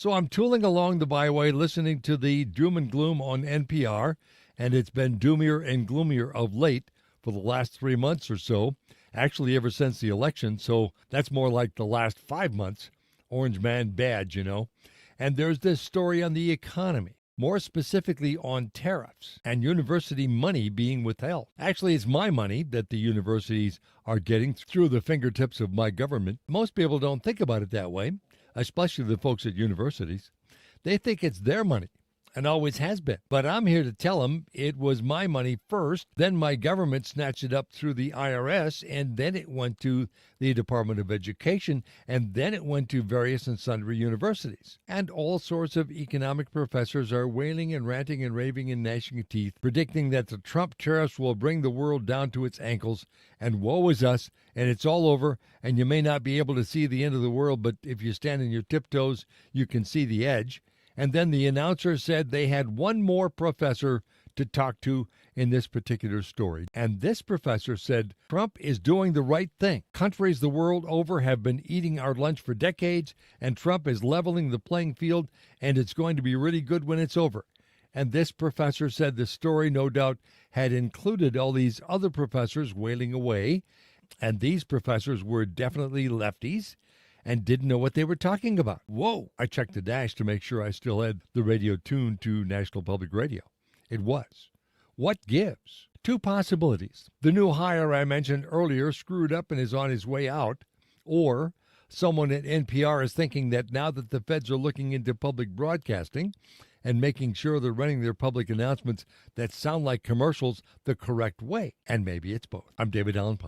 So I'm tooling along the byway listening to the doom and gloom on NPR, and it's been doomier and gloomier of late for the last 3 months or so, actually ever since the election, so that's more like the last 5 months. Orange man badge, you know. And there's this story on the economy, more specifically on tariffs and university money being withheld. Actually, it's my money that the universities are getting through the fingertips of my government. Most people don't think about it that way, especially the folks at universities. They think it's their money and always has been. But I'm here to tell them it was my money first, then my government snatched it up through the IRS, and then it went to the Department of Education, and then it went to various and sundry universities. And all sorts of economic professors are wailing and ranting and raving and gnashing teeth, predicting that the Trump tariffs will bring the world down to its ankles, and woe is us, and it's all over, and you may not be able to see the end of the world, but if you stand on your tiptoes, you can see the edge. And then the announcer said they had one more professor to talk to in this particular story. And this professor said Trump is doing the right thing. Countries the world over have been eating our lunch for decades, and Trump is leveling the playing field, and it's going to be really good when it's over. And this professor said the story, no doubt, had included all these other professors wailing away, and these professors were definitely lefties and didn't know what they were talking about. Whoa! I checked the dash to make sure I still had the radio tuned to National Public Radio. It was. What gives? Two possibilities. The new hire I mentioned earlier screwed up and is on his way out, or someone at NPR is thinking that now that the feds are looking into public broadcasting and making sure they're running their public announcements that sound like commercials the correct way. And maybe it's both. I'm David Allen Pine.